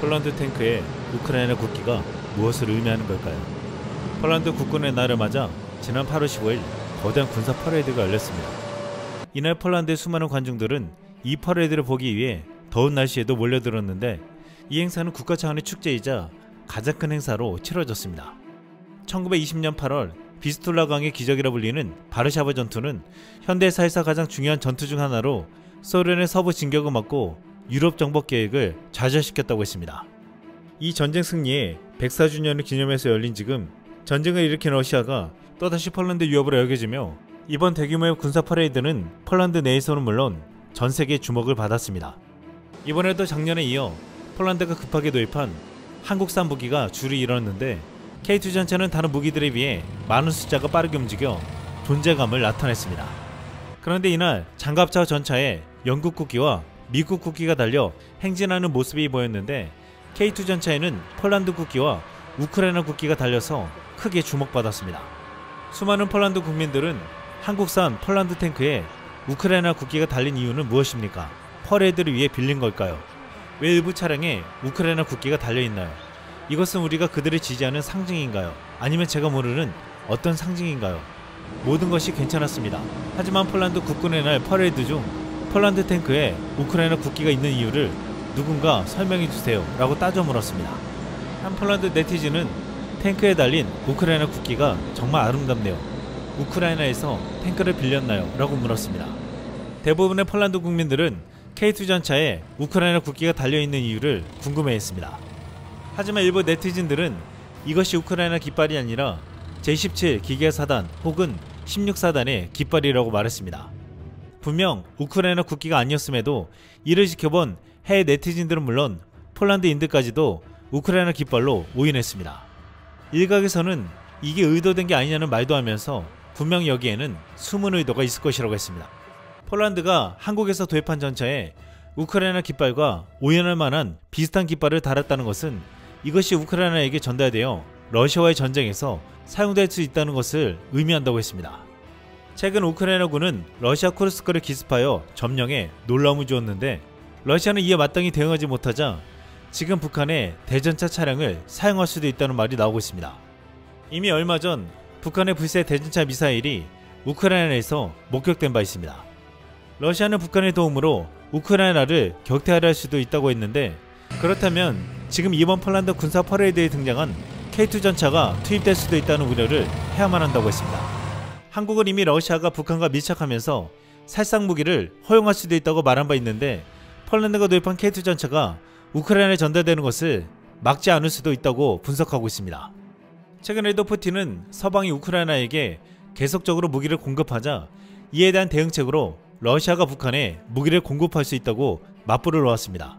폴란드 탱크에 우크라이나 국기가 무엇을 의미하는 걸까요? 폴란드 국군의 날을 맞아 지난 8월 15일 거대한 군사 퍼레이드가 열렸습니다. 이날 폴란드의 수많은 관중들은 이 퍼레이드를 보기 위해 더운 날씨에도 몰려들었는데, 이 행사는 국가 차원의 축제이자 가장 큰 행사로 치러졌습니다. 1920년 8월 비스툴라강의 기적이라 불리는 바르샤바 전투는 현대 사에서 가장 중요한 전투 중 하나로 소련의 서부 진격을 막고 유럽 정복 계획을 좌절시켰다고 했습니다. 이 전쟁 승리의 104주년을 기념해서 열린 지금, 전쟁을 일으킨 러시아가 또다시 폴란드 위협으로 여겨지며 이번 대규모의 군사 퍼레이드는 폴란드 내에서는 물론 전 세계의 주목을 받았습니다. 이번에도 작년에 이어 폴란드가 급하게 도입한 한국산 무기가 줄을 이뤘는데, K2 전차는 다른 무기들에 비해 많은 숫자가 빠르게 움직여 존재감을 나타냈습니다. 그런데 이날 장갑차 전차에 영국 국기와 미국 국기가 달려 행진하는 모습이 보였는데, K2 전차에는 폴란드 국기와 우크라이나 국기가 달려서 크게 주목받았습니다. 수많은 폴란드 국민들은 한국산 폴란드 탱크에 우크라이나 국기가 달린 이유는 무엇입니까? 퍼레이드를 위해 빌린 걸까요? 왜 일부 차량에 우크라이나 국기가 달려있나요? 이것은 우리가 그들을 지지하는 상징인가요? 아니면 제가 모르는 어떤 상징인가요? 모든 것이 괜찮았습니다. 하지만 폴란드 국군의 날 퍼레이드 중 폴란드 탱크에 우크라이나 국기가 있는 이유를 누군가 설명해주세요 라고 따져 물었습니다. 한 폴란드 네티즌은 탱크에 달린 우크라이나 국기가 정말 아름답네요. 우크라이나에서 탱크를 빌렸나요? 라고 물었습니다. 대부분의 폴란드 국민들은 K2 전차에 우크라이나 국기가 달려있는 이유를 궁금해했습니다. 하지만 일부 네티즌들은 이것이 우크라이나 깃발이 아니라 제17 기계사단 혹은 16사단의 깃발이라고 말했습니다. 분명 우크라이나 국기가 아니었음에도 이를 지켜본 해외 네티즌들은 물론 폴란드인들까지도 우크라이나 깃발로 오인했습니다. 일각에서는 이게 의도된 게 아니냐는 말도 하면서 분명 여기에는 숨은 의도가 있을 것이라고 했습니다. 폴란드가 한국에서 도입한 전차에 우크라이나 깃발과 오인할 만한 비슷한 깃발을 달았다는 것은 이것이 우크라이나에게 전달되어 러시아와의 전쟁에서 사용될 수 있다는 것을 의미한다고 했습니다. 최근 우크라이나군은 러시아 쿠르스크를 기습하여 점령에 놀라움을 주었는데, 러시아는 이에 마땅히 대응하지 못하자 지금 북한의 대전차 차량을 사용할 수도 있다는 말이 나오고 있습니다. 이미 얼마 전 북한의 불새 대전차 미사일이 우크라이나에서 목격된 바 있습니다. 러시아는 북한의 도움으로 우크라이나를 격퇴하려 할 수도 있다고 했는데, 그렇다면 지금 이번 폴란드 군사 퍼레이드에 등장한 K2 전차가 투입될 수도 있다는 우려를 해야만 한다고 했습니다. 한국은 이미 러시아가 북한과 밀착하면서 살상 무기를 허용할 수도 있다고 말한 바 있는데, 폴란드가 도입한 K2 전차가 우크라이나에 전달되는 것을 막지 않을 수도 있다고 분석하고 있습니다. 최근에도 푸틴은 서방이 우크라이나에게 계속적으로 무기를 공급하자 이에 대한 대응책으로 러시아가 북한에 무기를 공급할 수 있다고 맞불을 놓았습니다.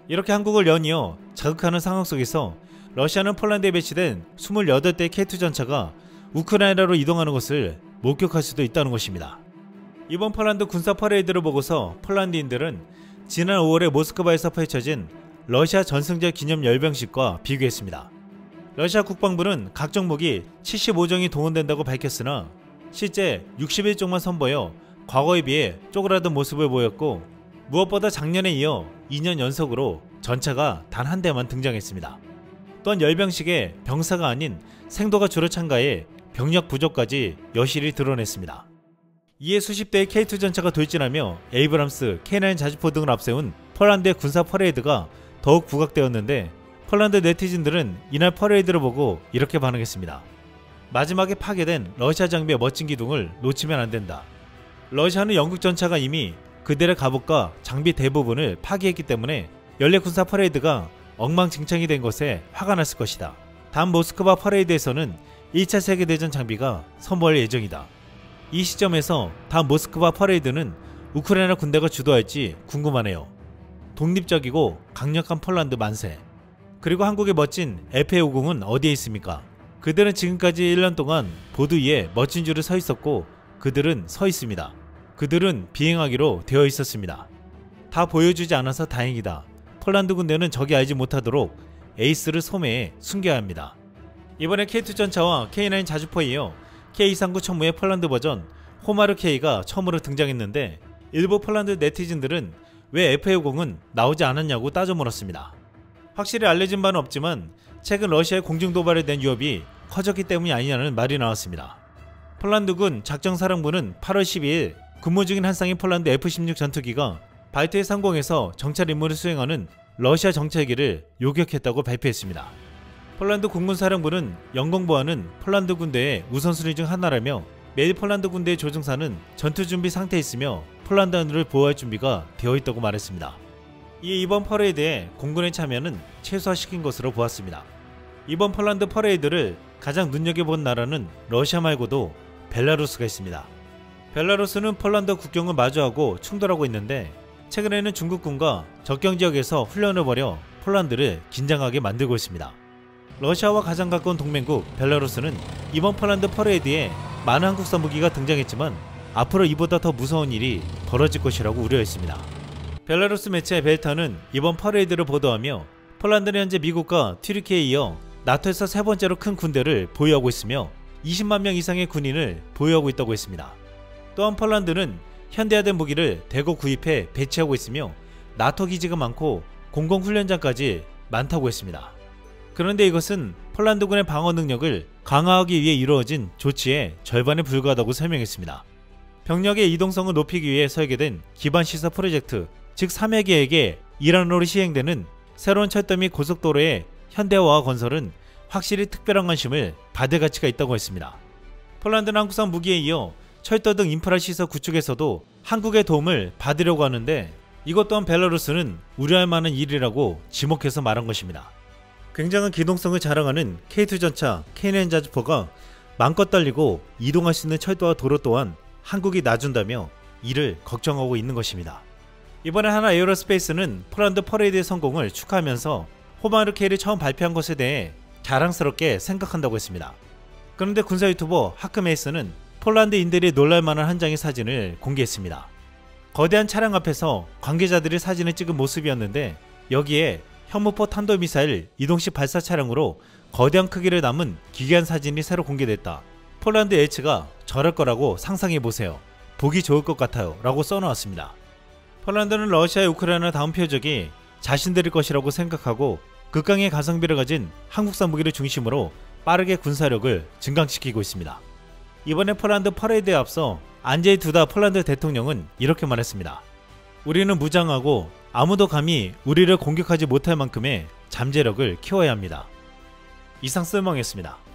이렇게 한국을 연이어 자극하는 상황 속에서 러시아는 폴란드에 배치된 28대의 K2 전차가 우크라이나로 이동하는 것을 목격할 수도 있다는 것입니다. 이번 폴란드 군사 퍼레이드를 보고서 폴란드인들은 지난 5월에 모스크바에서 펼쳐진 러시아 전승절 기념 열병식과 비교했습니다. 러시아 국방부는 각종 무기 75종이 동원된다고 밝혔으나 실제 61종만 선보여 과거에 비해 쪼그라든 모습을 보였고, 무엇보다 작년에 이어 2년 연속으로 전차가 단 한 대만 등장했습니다. 또한 열병식에 병사가 아닌 생도가 주로 참가해 병력 부족까지 여실히 드러냈습니다. 이에 수십 대의 K2 전차가 돌진하며 에이브람스, K9 자주포 등을 앞세운 폴란드의 군사 퍼레이드가 더욱 부각되었는데, 폴란드 네티즌들은 이날 퍼레이드를 보고 이렇게 반응했습니다. 마지막에 파괴된 러시아 장비의 멋진 기둥을 놓치면 안된다. 러시아는 영국 전차가 이미 그들의 갑옷과 장비 대부분을 파괴했기 때문에 연례 군사 퍼레이드가 엉망진창이 된 것에 화가 났을 것이다. 다음 모스크바 퍼레이드에서는 1차 세계대전 장비가 선보일 예정이다. 이 시점에서 다음 모스크바 퍼레이드는 우크라이나 군대가 주도할지 궁금하네요. 독립적이고 강력한 폴란드 만세. 그리고 한국의 멋진 FA50은 어디에 있습니까? 그들은 지금까지 1년 동안 보드 위에 멋진 줄을 서 있었고, 그들은 서 있습니다. 그들은 비행하기로 되어 있었습니다. 다 보여주지 않아서 다행이다. 폴란드 군대는 적이 알지 못하도록 에이스를 소매에 숨겨야 합니다. 이번에 K2 전차와 K9 자주포에 이어 K239 천무의 폴란드 버전 호마르 K가 처음으로 등장했는데, 일부 폴란드 네티즌들은 왜 FA50은 나오지 않았냐고 따져 물었습니다. 확실히 알려진 바는 없지만 최근 러시아의 공중도발에 대한 위협이 커졌기 때문이 아니냐는 말이 나왔습니다. 폴란드군 작정사령부는 8월 12일 근무 중인 한 쌍의 폴란드 F-16 전투기가 발트해 상공에서 정찰 임무를 수행하는 러시아 정찰기를 요격했다고 발표했습니다. 폴란드 공군사령부는 영공보안은 폴란드 군대의 우선순위 중 하나라며 매일 폴란드 군대의 조종사는 전투준비 상태에 있으며 폴란드 하늘을 보호할 준비가 되어 있다고 말했습니다. 이에 이번 퍼레이드에 공군의 참여는 최소화시킨 것으로 보았습니다. 이번 폴란드 퍼레이드를 가장 눈여겨본 나라는 러시아 말고도 벨라루스가 있습니다. 벨라루스는 폴란드 국경을 마주하고 충돌하고 있는데 최근에는 중국군과 접경지역에서 훈련을 벌여 폴란드를 긴장하게 만들고 있습니다. 러시아와 가장 가까운 동맹국 벨라루스는 이번 폴란드 퍼레이드에 많은 한국산 무기가 등장했지만 앞으로 이보다 더 무서운 일이 벌어질 것이라고 우려했습니다. 벨라루스 매체 벨타는 이번 퍼레이드를 보도하며 폴란드는 현재 미국과 튀르키예에 이어 나토에서 세 번째로 큰 군대를 보유하고 있으며 20만 명 이상의 군인을 보유하고 있다고 했습니다. 또한 폴란드는 현대화된 무기를 대거 구입해 배치하고 있으며 나토 기지가 많고 공공훈련장까지 많다고 했습니다. 그런데 이것은 폴란드군의 방어 능력을 강화하기 위해 이루어진 조치의 절반에 불과하다고 설명했습니다. 병력의 이동성을 높이기 위해 설계된 기반시설 프로젝트, 즉 3회 계획에 일환으로 시행되는 새로운 철도 및 고속도로의 현대화와 건설은 확실히 특별한 관심을 받을 가치가 있다고 했습니다. 폴란드는 한국산 무기에 이어 철도 등 인프라 시설 구축에서도 한국의 도움을 받으려고 하는데 이것 또한 벨라루스는 우려할 만한 일이라고 지목해서 말한 것입니다. 굉장한 기동성을 자랑하는 K2 전차 K9 자주포가 마음껏 달리고 이동할 수 있는 철도와 도로 또한 한국이 놔준다며 이를 걱정하고 있는 것입니다. 이번에 하나 에어로스페이스는 폴란드 퍼레이드의 성공을 축하하면서 호마르 K를 처음 발표한 것에 대해 자랑스럽게 생각한다고 했습니다. 그런데 군사 유튜버 하크메이스는 폴란드인들이 놀랄만한 한 장의 사진을 공개했습니다. 거대한 차량 앞에서 관계자들이 사진을 찍은 모습이었는데 여기에 현무포 탄도미사일 이동식 발사 차량으로 거대한 크기를 담은 기괴한 사진이 새로 공개됐다. 폴란드 H가 저럴 거라고 상상해보세요. 보기 좋을 것 같아요 라고 써놓았습니다. 폴란드는 러시아의 우크라이나 다음 표적이 자신들일 것이라고 생각하고 극강의 가성비를 가진 한국산 무기를 중심으로 빠르게 군사력을 증강시키고 있습니다. 이번에 폴란드 퍼레이드에 앞서 안제이 두다 폴란드 대통령은 이렇게 말했습니다. 우리는 무장하고 아무도 감히 우리를 공격하지 못할 만큼의 잠재력을 키워야 합니다. 이상 쓸멍이었습니다.